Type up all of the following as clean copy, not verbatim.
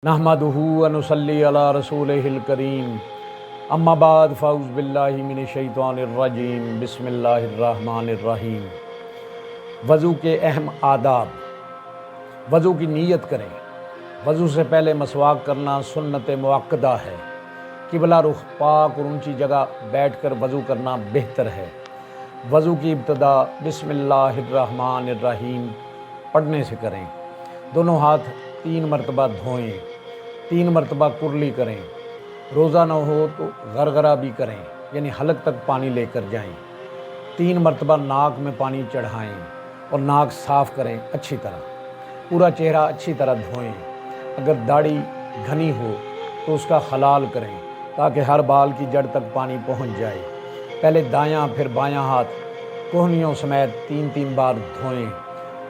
نحمدہ و نصلی علی رسولہ الکریم، اما بعد فاعوذ باللہ من الشیطان الرجیم، بسم اللہ الرحمن الرحیم۔ وضو کے اہم آداب۔ وضو کی نیت کریں۔ وضو سے پہلے مسواک کرنا سنت مؤکدہ ہے۔ قبلہ رخ پاک اور اونچی جگہ بیٹھ کر وضو کرنا بہتر ہے۔ وضو کی ابتدا بسم اللہ الرحمن الرحیم پڑھنے سے کریں۔ دونوں ہاتھ 3 مرتبہ دھوئیں، 3 مرتبہ کرلی کریں۔ روزہ نہ ہو تو غرغرہ بھی کریں، یعنی حلق تک پانی لے کر جائیں۔ 3 مرتبہ ناک میں پانی چڑھائیں اور ناک صاف کریں اچھی طرح۔ پورا چہرہ اچھی طرح دھوئیں۔ اگر داڑھی گھنی ہو تو اس کا خلال کریں تاکہ ہر بال کی جڑ تک پانی پہنچ جائے۔ پہلے دایاں پھر بایاں ہاتھ کوہنیوں سمیت 3 بار دھوئیں۔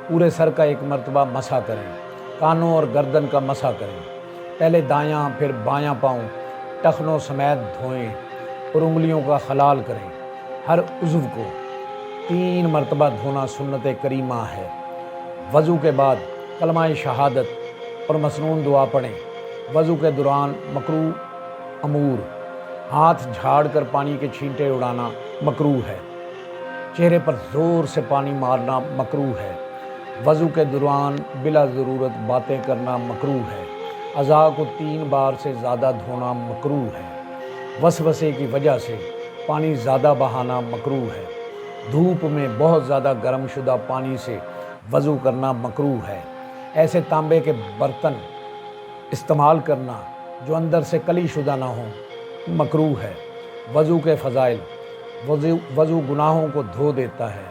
پورے سر کا 1 مرتبہ مسح کریں۔ کانوں اور گردن کا مسح کریں۔ پہلے دایاں پھر بایاں پاؤں ٹخنوں سمیت دھوئیں اور انگلیوں کا خلال کریں۔ ہر عضو کو 3 مرتبہ دھونا سنت کریمہ ہے۔ وضو کے بعد کلمہ شہادت اور مسنون دعا پڑھیں۔ وضو کے دوران مکروہ امور: ہاتھ جھاڑ کر پانی کے چھینٹے اڑانا مکروہ ہے۔ چہرے پر زور سے پانی مارنا مکروہ ہے۔ وضو کے دوران بلا ضرورت باتیں کرنا مکروہ ہے۔ اعضاء کو 3 بار سے زیادہ دھونا مکروہ ہے۔ وسوسے کی وجہ سے پانی زیادہ بہانا مکروہ ہے۔ دھوپ میں بہت زیادہ گرم شدہ پانی سے وضو کرنا مکروہ ہے۔ ایسے تانبے کے برتن استعمال کرنا جو اندر سے کلی شدہ نہ ہوں مکروہ ہے۔ وضو کے فضائل: وضو گناہوں کو دھو دیتا ہے۔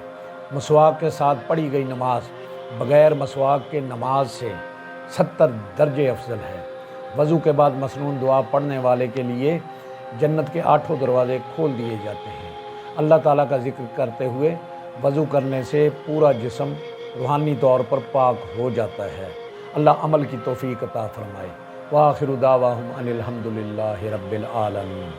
مسواک کے ساتھ پڑھی گئی نماز بغیر مسواک کے نماز سے 70 درجے افضل ہے۔ وضو کے بعد مسنون دعا پڑھنے والے کے لیے جنت کے 8 دروازے کھول دیے جاتے ہیں۔ اللہ تعالیٰ کا ذکر کرتے ہوئے وضو کرنے سے پورا جسم روحانی طور پر پاک ہو جاتا ہے۔ اللہ عمل کی توفیق عطا فرمائے۔ وآخر دعواہم ان الحمد للہ رب العالمین۔